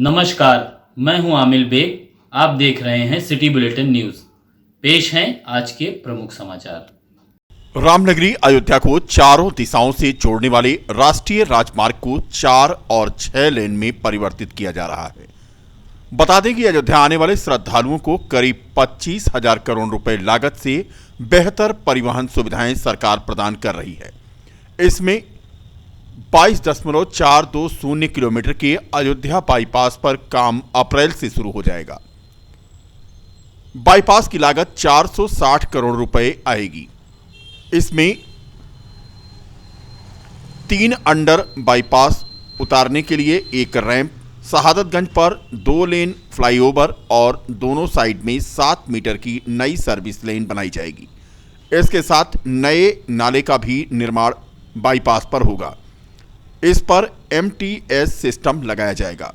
नमस्कार, मैं हूं आमिर बेग। आप देख रहे हैं सिटी बुलेटिन न्यूज। पेश हैं आज के प्रमुख समाचार। रामनगरी अयोध्या को चारों दिशाओं से जोड़ने वाले राष्ट्रीय राजमार्ग को 4 और 6 लेन में परिवर्तित किया जा रहा है। बता दें कि अयोध्या आने वाले श्रद्धालुओं को करीब 25,000 करोड़ रुपए लागत से बेहतर परिवहन सुविधाएं सरकार प्रदान कर रही है। इसमें 22.420 किलोमीटर के अयोध्या बाईपास पर काम अप्रैल से शुरू हो जाएगा। बाईपास की लागत 460 करोड़ रुपए आएगी। इसमें 3 अंडर बाईपास उतारने के लिए एक रैंप, शहादतगंज पर 2 लेन फ्लाईओवर और दोनों साइड में 7 मीटर की नई सर्विस लेन बनाई जाएगी। इसके साथ नए नाले का भी निर्माण बाईपास पर होगा। इस पर MTS सिस्टम लगाया जाएगा।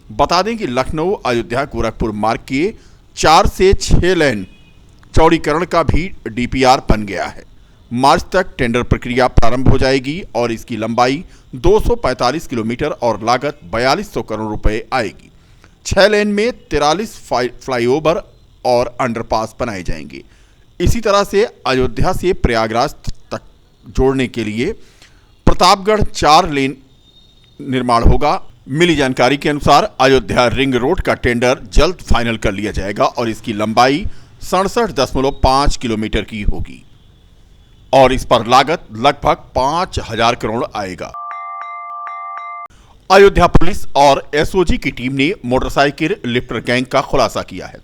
बता दें कि लखनऊ अयोध्या गोरखपुर मार्ग के 4 से 6 लेन चौड़ीकरण का भी DPR बन गया है। मार्च तक टेंडर प्रक्रिया प्रारंभ हो जाएगी और इसकी लंबाई 245 किलोमीटर और लागत 4200 करोड़ रुपए आएगी। 6 लेन में 43 फ्लाईओवर और अंडरपास बनाए जाएंगे। इसी तरह से अयोध्या से प्रयागराज तक जोड़ने के लिए प्रतापगढ़ 4 लेन निर्माण होगा। मिली जानकारी के अनुसार अयोध्या रिंग रोड का टेंडर जल्द फाइनल कर लिया जाएगा और इसकी लंबाई 67.5 किलोमीटर की होगी और इस पर लागत लगभग 5,000 करोड़ आएगा। अयोध्या पुलिस और SOG की टीम ने मोटरसाइकिल लिफ्टर गैंग का खुलासा किया है।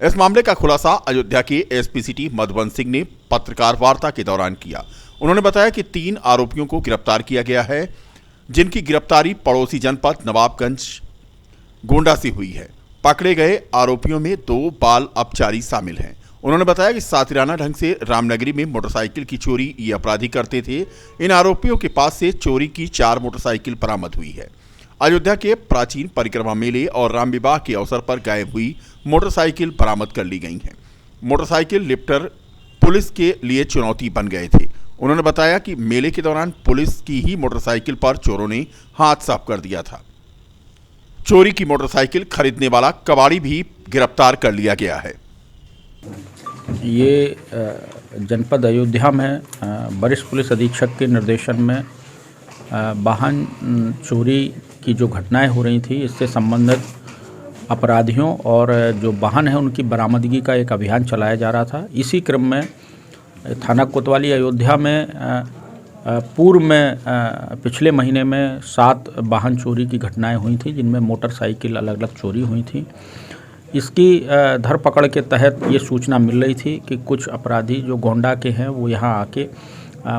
इस मामले का खुलासा अयोध्या के SP सिटी मधुबन सिंह ने पत्रकार वार्ता के दौरान किया। उन्होंने बताया कि 3 आरोपियों को गिरफ्तार किया गया है, जिनकी गिरफ्तारी पड़ोसी जनपद नवाबगंज गोंडा से हुई है। पकड़े गए आरोपियों में 2 बाल अपचारी शामिल हैं। उन्होंने बताया कि सातिराना ढंग से रामनगरी में मोटरसाइकिल की चोरी ये अपराधी करते थे। इन आरोपियों के पास से चोरी की 4 मोटरसाइकिल बरामद हुई है। अयोध्या के प्राचीन परिक्रमा मेले और राम विवाह के अवसर पर गायब हुई मोटरसाइकिल बरामद कर ली गई हैं। मोटरसाइकिल लिफ्टर पुलिस के लिए चुनौती बन गए थे। उन्होंने बताया कि मेले के दौरान पुलिस की ही मोटरसाइकिल पर चोरों ने हाथ साफ कर दिया था। चोरी की मोटरसाइकिल खरीदने वाला कबाड़ी भी गिरफ्तार कर लिया गया है। ये जनपद अयोध्या में वरिष्ठ पुलिस अधीक्षक के निर्देशन में वाहन चोरी की जो घटनाएं हो रही थी, इससे संबंधित अपराधियों और जो वाहन है उनकी बरामदगी का एक अभियान चलाया जा रहा था। इसी क्रम में थाना कोतवाली अयोध्या में पूर्व में पिछले महीने में 7 वाहन चोरी की घटनाएं हुई थी, जिनमें मोटरसाइकिल अलग अलग चोरी हुई थी। इसकी धरपकड़ के तहत ये सूचना मिल रही थी कि कुछ अपराधी जो गोंडा के हैं वो यहाँ आके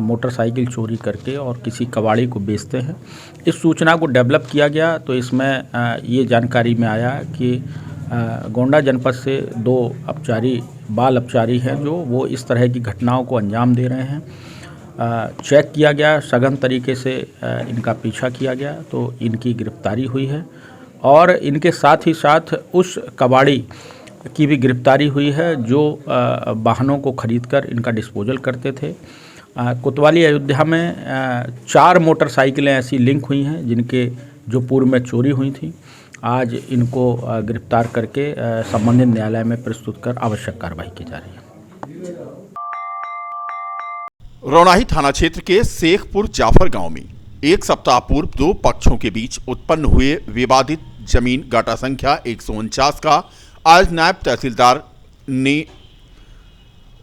मोटरसाइकिल चोरी करके और किसी कबाड़ी को बेचते हैं। इस सूचना को डेवलप किया गया तो इसमें ये जानकारी में आया कि गोंडा जनपद से 2 बाल अपचारी हैं जो वो इस तरह की घटनाओं को अंजाम दे रहे हैं। चेक किया गया, सघन तरीके से इनका पीछा किया गया तो इनकी गिरफ्तारी हुई है और इनके साथ ही साथ उस कबाड़ी की भी गिरफ्तारी हुई है जो वाहनों को खरीदकर इनका डिस्पोजल करते थे। कोतवाली अयोध्या में 4 मोटरसाइकिलें ऐसी लिंक हुई हैं जिनके जो पूर्व में चोरी हुई थी। आज इनको गिरफ्तार करके संबंधित न्यायालय में प्रस्तुत कर आवश्यक कार्रवाई की जा रही है। रौनाही थाना क्षेत्र के शेखपुर जाफर गांव में 1 सप्ताह पूर्व 2 पक्षों के बीच उत्पन्न हुए विवादित जमीन गाटा संख्या 149 का आज नायब तहसीलदार ने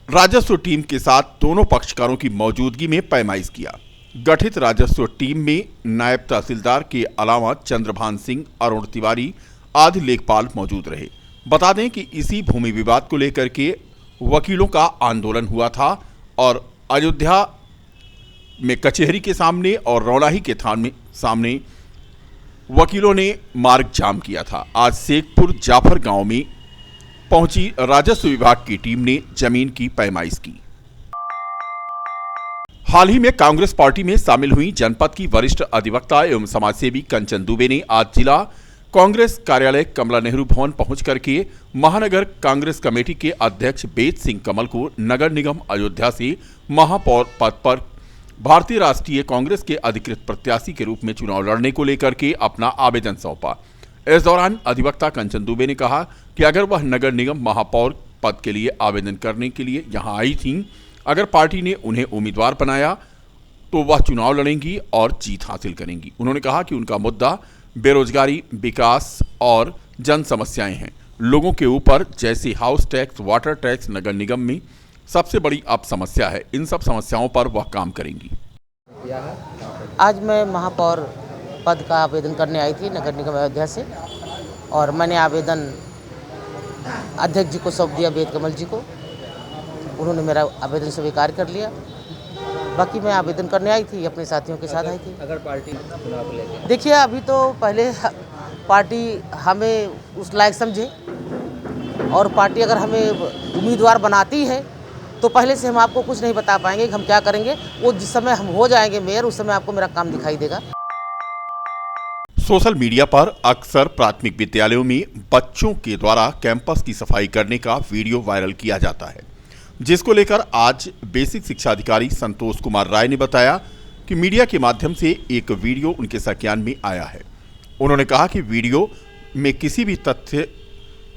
राजस्व टीम के साथ दोनों पक्षकारों की मौजूदगी में पैमाइश किया। गठित राजस्व टीम में नायब तहसीलदार के अलावा चंद्रभान सिंह, अरुण तिवारी आदि लेखपाल मौजूद रहे। बता दें कि इसी भूमि विवाद को लेकर के वकीलों का आंदोलन हुआ था और अयोध्या में कचहरी के सामने और रौनाही के सामने वकीलों ने मार्ग जाम किया था। आज शेखपुर जाफर गांव में पहुंची राजस्व विभाग की टीम ने जमीन की पैमाइश की। हाल ही में कांग्रेस पार्टी में शामिल हुई जनपद की वरिष्ठ अधिवक्ता एवं समाजसेवी कंचन दुबे ने आज जिला कांग्रेस कार्यालय कमला नेहरू भवन पहुंच करके महानगर कांग्रेस कमेटी के अध्यक्ष बेद सिंह कमल को नगर निगम अयोध्या से महापौर पद पर भारतीय राष्ट्रीय कांग्रेस के अधिकृत प्रत्याशी के रूप में चुनाव लड़ने को लेकर के अपना आवेदन सौंपा। इस दौरान अधिवक्ता कंचन दुबे ने कहा कि अगर वह नगर निगम महापौर पद के लिए आवेदन करने के लिए यहां आई थीं, अगर पार्टी ने उन्हें उम्मीदवार बनाया तो वह चुनाव लड़ेंगी और जीत हासिल करेंगी। उन्होंने कहा कि उनका मुद्दा बेरोजगारी, विकास और जन समस्याएं हैं। लोगों के ऊपर जैसे हाउस टैक्स, वाटर टैक्स नगर निगम में सबसे बड़ी अब समस्या है। इन सब समस्याओं पर वह काम करेंगी। आज मैं महापौर पद का आवेदन करने आई थी नगर निगम अयोध्या से, और मैंने आवेदन अध्यक्ष जी को सौंप दिया, वेद कमल जी को। उन्होंने मेरा आवेदन स्वीकार कर लिया। बाकी मैं आवेदन करने आई थी, अपने साथियों के साथ आई थी। अगर पार्टी चुनाव को लेकर, देखिए, अभी तो पहले पार्टी हमें उस लायक समझे, और पार्टी अगर हमें उम्मीदवार बनाती है तो पहले से हम आपको कुछ नहीं बता पाएंगे कि हम क्या करेंगे। वो जिस समय हम हो जाएंगे मेयर, उस समय आपको मेरा काम दिखाई देगा। सोशल मीडिया पर अक्सर प्राथमिक विद्यालयों में बच्चों के द्वारा कैंपस की सफाई करने का वीडियो वायरल किया जाता है, जिसको लेकर आज बेसिक शिक्षा अधिकारी संतोष कुमार राय ने बताया कि मीडिया के माध्यम से एक वीडियो उनके संज्ञान में आया है। उन्होंने कहा कि वीडियो में किसी भी तथ्य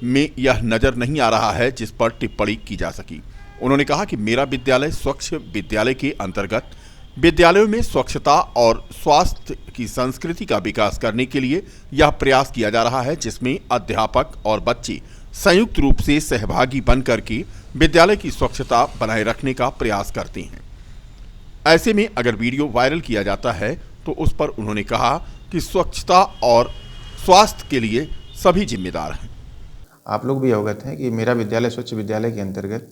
में यह नजर नहीं आ रहा है जिस पर टिप्पणी की जा सकी। उन्होंने कहा कि मेरा विद्यालय स्वच्छ विद्यालय के अंतर्गत विद्यालयों में स्वच्छता और स्वास्थ्य की संस्कृति का विकास करने के लिए यह प्रयास किया जा रहा है, जिसमें अध्यापक और बच्चे संयुक्त रूप से सहभागी बनकर के विद्यालय की स्वच्छता बनाए रखने का प्रयास करते हैं। ऐसे में अगर वीडियो वायरल किया जाता है तो उस पर उन्होंने कहा कि स्वच्छता और स्वास्थ्य के लिए सभी जिम्मेदार हैं। आप लोग भी अवगत हैं कि मेरा विद्यालय स्वच्छ विद्यालय के अंतर्गत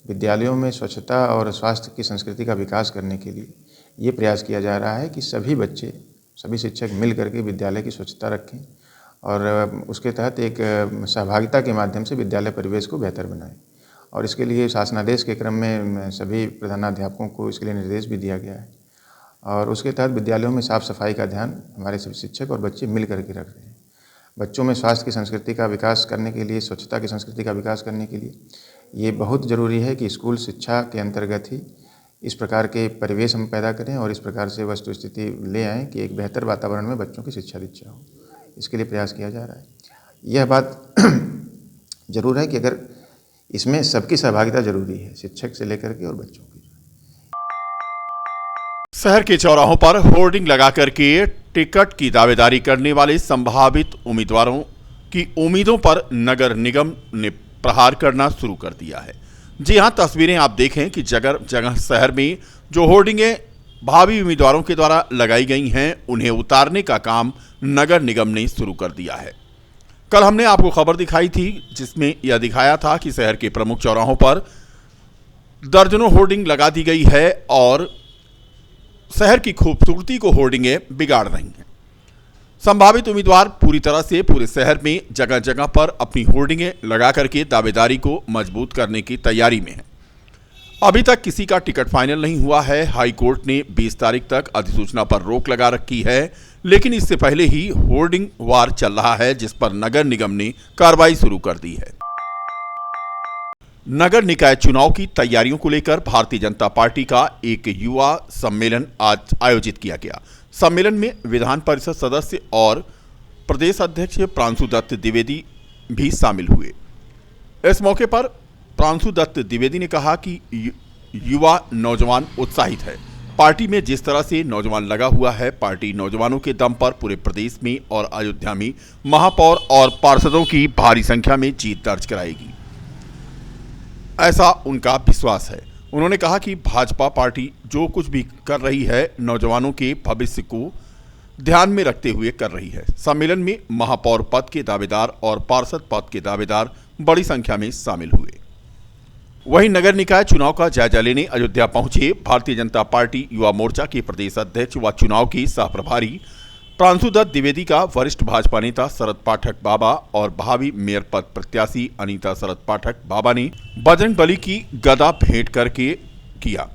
विद्यालयों में स्वच्छता और स्वास्थ्य की संस्कृति का विकास करने के लिए ये प्रयास किया जा रहा है कि सभी बच्चे, सभी शिक्षक मिल करके विद्यालय की स्वच्छता रखें और उसके तहत एक सहभागिता के माध्यम से विद्यालय परिवेश को बेहतर बनाएं। और इसके लिए शासनादेश के क्रम में सभी प्रधानाध्यापकों को इसके लिए निर्देश भी दिया गया है, और उसके तहत विद्यालयों में साफ सफाई का ध्यान हमारे सभी शिक्षक और बच्चे मिल करके रख रहे हैं। बच्चों में स्वास्थ्य की संस्कृति का विकास करने के लिए, स्वच्छता की संस्कृति का विकास करने के लिए ये बहुत ज़रूरी है कि स्कूल शिक्षा के अंतर्गत ही इस प्रकार के परिवेश हम पैदा करें और इस प्रकार से वस्तु स्थिति ले आएँ कि एक बेहतर वातावरण में बच्चों की शिक्षा दीक्षा हो। इसके लिए प्रयास किया जा रहा है। यह बात जरूर है कि अगर इसमें सबकी सहभागिता जरूरी है, शिक्षक से लेकर के और बच्चों की। शहर के चौराहों पर होर्डिंग लगा करके टिकट की दावेदारी करने वाले संभावित उम्मीदवारों की उम्मीदों पर नगर निगम ने प्रहार करना शुरू कर दिया है। जी हां, तस्वीरें आप देखें कि जगह जगह शहर में जो होर्डिंगें भावी उम्मीदवारों के द्वारा लगाई गई हैं, उन्हें उतारने का काम नगर निगम ने शुरू कर दिया है। कल हमने आपको खबर दिखाई थी जिसमें यह दिखाया था कि शहर के प्रमुख चौराहों पर दर्जनों होर्डिंग लगा दी गई है और शहर की खूबसूरती को होर्डिंगें बिगाड़ रही हैं। संभावित उम्मीदवार पूरी तरह से पूरे शहर में जगह जगह पर अपनी होर्डिंगें लगा करके दावेदारी को मजबूत करने की तैयारी में है। अभी तक किसी का टिकट फाइनल नहीं हुआ है। हाई कोर्ट ने 20 तारीख तक अधिसूचना पर रोक लगा रखी है, लेकिन इससे पहले ही होर्डिंग वार चल रहा है, जिस पर नगर निगम ने कार्रवाई शुरू कर दी है। नगर निकाय चुनाव की तैयारियों को लेकर भारतीय जनता पार्टी का एक युवा सम्मेलन आज आयोजित किया गया। सम्मेलन में विधान परिषद सदस्य और प्रदेश अध्यक्ष प्रांशु दत्त द्विवेदी भी शामिल हुए। इस मौके पर प्रांशु दत्त द्विवेदी ने कहा कि युवा नौजवान उत्साहित है। पार्टी में जिस तरह से नौजवान लगा हुआ है, पार्टी नौजवानों के दम पर पूरे प्रदेश में और अयोध्या में महापौर और पार्षदों की भारी संख्या में जीत दर्ज कराएगी, ऐसा उनका विश्वास है। उन्होंने कहा कि भाजपा पार्टी जो कुछ भी कर रही है नौजवानों के भविष्य को ध्यान में रखते हुए कर रही है। सम्मेलन में महापौर पद के दावेदार और पार्षद पद के दावेदार बड़ी संख्या में शामिल हुए। वहीं नगर निकाय चुनाव का जायजा लेने अयोध्या पहुंचे भारतीय जनता पार्टी युवा मोर्चा के प्रदेश अध्यक्ष व चुनाव के सह प्रभारी प्रांशु दत्त द्विवेदी का वरिष्ठ भाजपा नेता शरद पाठक बाबा और भावी मेयर पद प्रत्याशी अनीता शरद पाठक बाबा ने बजरंगबली की गदा भेंट करके किया।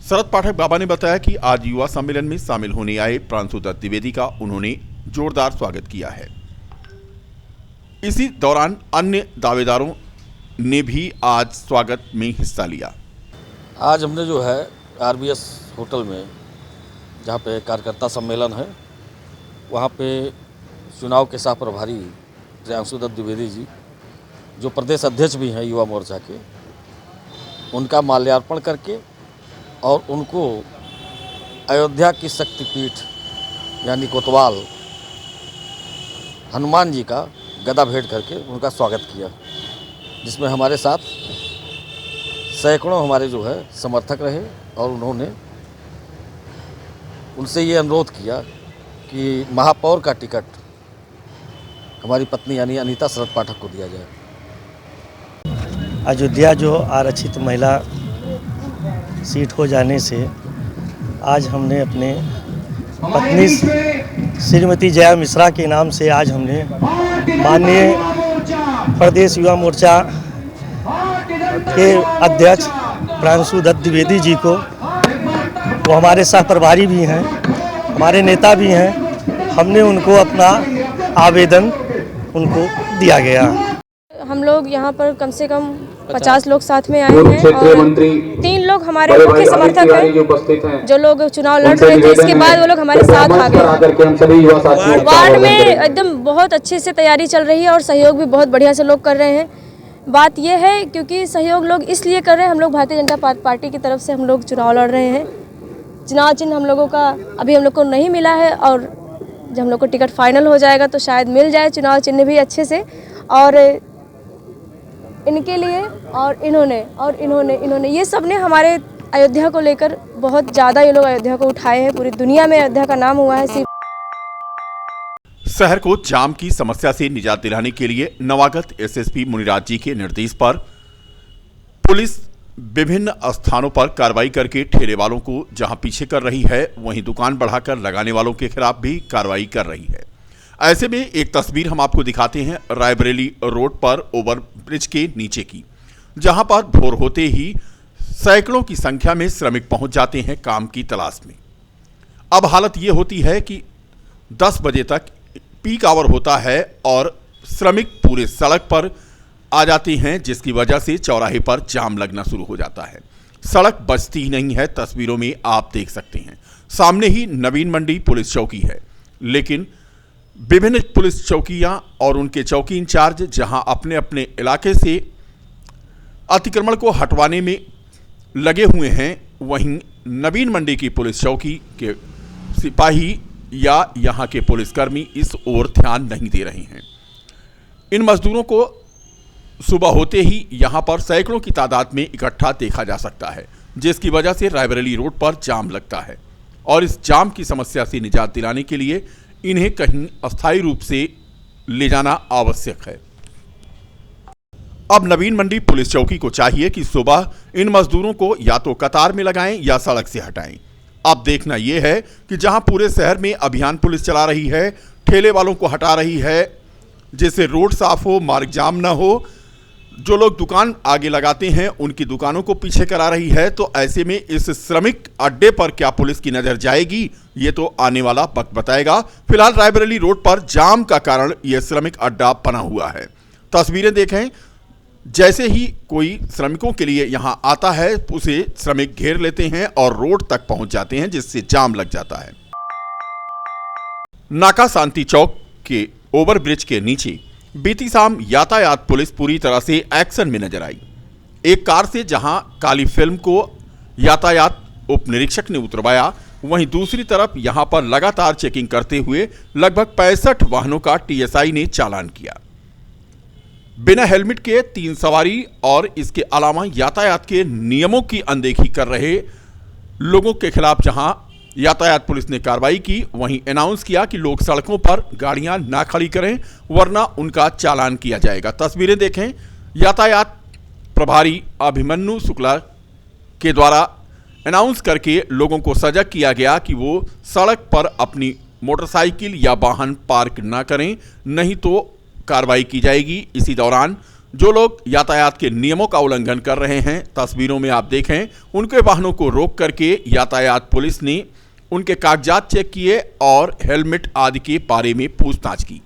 शरद पाठक बाबा ने बताया कि आज युवा सम्मेलन में शामिल होने आए प्रांशु दत्त द्विवेदी का उन्होंने जोरदार स्वागत किया है। इसी दौरान अन्य दावेदारों ने भी आज स्वागत में हिस्सा लिया। आज हमने जो है RBS होटल में, जहाँ पे कार्यकर्ता सम्मेलन है, वहाँ पे चुनाव के सह प्रभारी प्रियांशु दत्त द्विवेदी जी, जो प्रदेश अध्यक्ष भी हैं युवा मोर्चा के, उनका माल्यार्पण करके और उनको अयोध्या की शक्तिपीठ यानी कोतवाल हनुमान जी का गदा भेंट करके उनका स्वागत किया, जिसमें हमारे साथ सैकड़ों हमारे जो है समर्थक रहे और उन्होंने उनसे ये अनुरोध किया कि महापौर का टिकट हमारी पत्नी यानी अनीता शरद पाठक को दिया जाए। अयोध्या जो आरक्षित महिला सीट हो जाने से आज हमने अपने पत्नी श्रीमती जया मिश्रा के नाम से आज हमने माननीय प्रदेश युवा मोर्चा के अध्यक्ष प्रियांशु दत्त द्विवेदी जी को, वो हमारे सह प्रभारी भी हैं, हमारे नेता भी हैं, हमने उनको अपना आवेदन उनको दिया गया। हम लोग यहाँ पर कम से कम 50 लोग साथ में आए हैं और 3 लोग हमारे मुख्य समर्थक हैं जो लोग चुनाव लड़ रहे थे। इसके बाद वो लोग हमारे साथ आ गए। वार्ड में एकदम बहुत अच्छे से तैयारी चल रही है और सहयोग भी बहुत बढ़िया से लोग कर रहे हैं। बात यह है क्योंकि सहयोग लोग इसलिए कर रहे हैं, हम लोग भारतीय जनता पार्टी की तरफ से हम लोग चुनाव लड़ रहे हैं। चुनाव चिन्ह हम लोगों का अभी हम लोग को नहीं मिला है और जब हम लोग को टिकट फाइनल हो जाएगा तो शायद मिल जाए चुनाव चिन्ह भी अच्छे से। और इनके लिए और इन्होंने ये सब ने हमारे अयोध्या को लेकर बहुत ज़्यादा ये लोग अयोध्या को उठाए हैं। पूरी दुनिया में अयोध्या का नाम हुआ है। शहर को जाम की समस्या से निजात दिलाने के लिए नवागत एसएसपी मुनिराज जी के निर्देश पर पुलिस विभिन्न स्थानों पर कार्रवाई करके ठेले वालों को जहां पीछे कर रही है, वहीं दुकान बढ़ाकर लगाने वालों के खिलाफ भी कार्रवाई कर रही है। ऐसे में एक तस्वीर हम आपको दिखाते हैं रायबरेली रोड पर ओवर ब्रिज के नीचे की, जहां पर भोर होते ही सैकड़ों की संख्या में श्रमिक पहुंच जाते हैं काम की तलाश में। अब हालत यह होती है कि 10 बजे तक पीक आवर होता है और श्रमिक पूरे सड़क पर आ जाते हैं, जिसकी वजह से चौराहे पर जाम लगना शुरू हो जाता है। सड़क बचती ही नहीं है। तस्वीरों में आप देख सकते हैं सामने ही नवीन मंडी पुलिस चौकी है, लेकिन विभिन्न पुलिस चौकियां और उनके चौकी इंचार्ज जहां अपने अपने इलाके से अतिक्रमण को हटवाने में लगे हुए हैं, वहीं नवीन मंडी की पुलिस चौकी के सिपाही या यहां के पुलिसकर्मी इस ओर ध्यान नहीं दे रहे हैं। इन मजदूरों को सुबह होते ही यहां पर सैकड़ों की तादाद में इकट्ठा देखा जा सकता है, जिसकी वजह से रायबरेली रोड पर जाम लगता है और इस जाम की समस्या से निजात दिलाने के लिए इन्हें कहीं अस्थायी रूप से ले जाना आवश्यक है। अब नवीन मंडी पुलिस चौकी को चाहिए कि सुबह इन मजदूरों को या तो कतार में लगाएं या सड़क से हटाएं। अब देखना यह है कि जहां पूरे शहर में अभियान पुलिस चला रही है, ठेले वालों को हटा रही है जिससे रोड साफ हो, मार्ग जाम ना हो, जो लोग दुकान आगे लगाते हैं उनकी दुकानों को पीछे करा रही है, तो ऐसे में इस श्रमिक अड्डे पर क्या पुलिस की नजर जाएगी, ये तो आने वाला वक्त बताएगा। फिलहाल रायबरेली रोड पर जाम का कारण यह श्रमिक अड्डा बना हुआ है। तस्वीरें देखें, जैसे ही कोई श्रमिकों के लिए यहां आता है उसे श्रमिक घेर लेते हैं और रोड तक पहुंच जाते हैं, जिससे जाम लग जाता है। नाका शांति चौक के ओवरब्रिज के नीचे बीती शाम यातायात पुलिस पूरी तरह से एक्शन में नजर आई। एक कार से जहां काली फिल्म को यातायात उप निरीक्षक ने उतरवाया, वहीं दूसरी तरफ यहां पर लगातार चेकिंग करते हुए लगभग 65 वाहनों का टीएसआई ने चालान किया। बिना हेलमेट के 3 सवारी और इसके अलावा यातायात के नियमों की अनदेखी कर रहे लोगों के खिलाफ जहां यातायात पुलिस ने कार्रवाई की, वहीं अनाउंस किया कि लोग सड़कों पर गाड़ियां ना खड़ी करें वरना उनका चालान किया जाएगा। तस्वीरें देखें, यातायात प्रभारी अभिमन्यु शुक्ला के द्वारा अनाउंस करके लोगों को सजग किया गया कि वो सड़क पर अपनी मोटरसाइकिल या वाहन पार्क ना करें, नहीं तो कार्रवाई की जाएगी। इसी दौरान जो लोग यातायात के नियमों का उल्लंघन कर रहे हैं, तस्वीरों में आप देखें, उनके वाहनों को रोक करके यातायात पुलिस ने उनके कागजात चेक किए और हेलमेट आदि के बारे में पूछताछ की।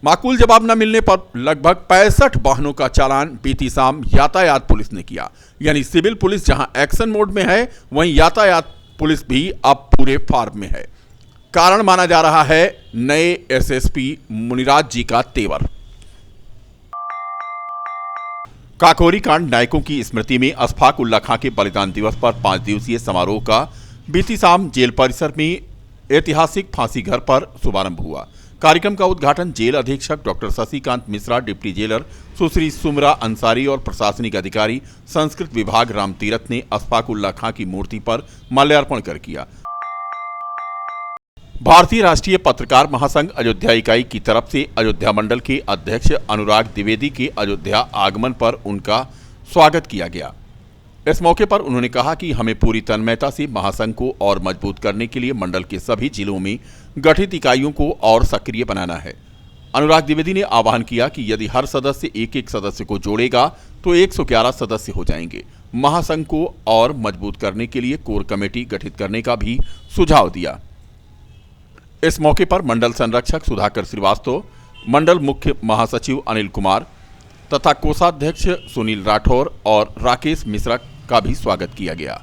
माकूल जवाब न मिलने पर लगभग 65 वाहनों का चालान बीती शाम यातायात पुलिस ने किया। यानी सिविल पुलिस जहां एक्शन मोड में है, वहीं यातायात पुलिस भी अब पूरे फॉर्म में है। कारण माना जा रहा है नए एसएसपी मुनिराज जी का तेवर। काकोरी कांड नायकों की स्मृति में अशफाक उल्लाह खां के बलिदान दिवस पर 5 दिवसीय समारोह का बीती शाम जेल परिसर में ऐतिहासिक फांसी घर पर शुभारंभ हुआ। कार्यक्रम का उद्घाटन जेल अधीक्षक doctor Shashikant Mishra, deputy jailer Sushri Sumra Ansari और प्रशासनिक अधिकारी संस्कृत विभाग राम तीरथ ने अशफाक उल्लाह खां की मूर्ति पर माल्यार्पण कर किया। भारतीय राष्ट्रीय पत्रकार महासंघ अयोध्या इकाई की तरफ से अयोध्या मंडल के अध्यक्ष अनुराग द्विवेदी के अयोध्या आगमन पर उनका स्वागत किया गया। इस मौके पर उन्होंने कहा कि हमें पूरी तन्मयता से महासंघ को और मजबूत करने के लिए मंडल के सभी जिलों में गठित इकाइयों को और सक्रिय बनाना है। अनुराग द्विवेदी ने आह्वान किया कि यदि हर सदस्य एक सदस्य को जोड़ेगा तो 111 सदस्य हो जाएंगे। महासंघ को और मजबूत करने के लिए कोर कमेटी गठित करने का भी सुझाव दिया। इस मौके पर मंडल संरक्षक सुधाकर श्रीवास्तव, मंडल मुख्य महासचिव अनिल कुमार तथा कोषाध्यक्ष सुनील राठौर और राकेश मिश्रा का भी स्वागत किया गया।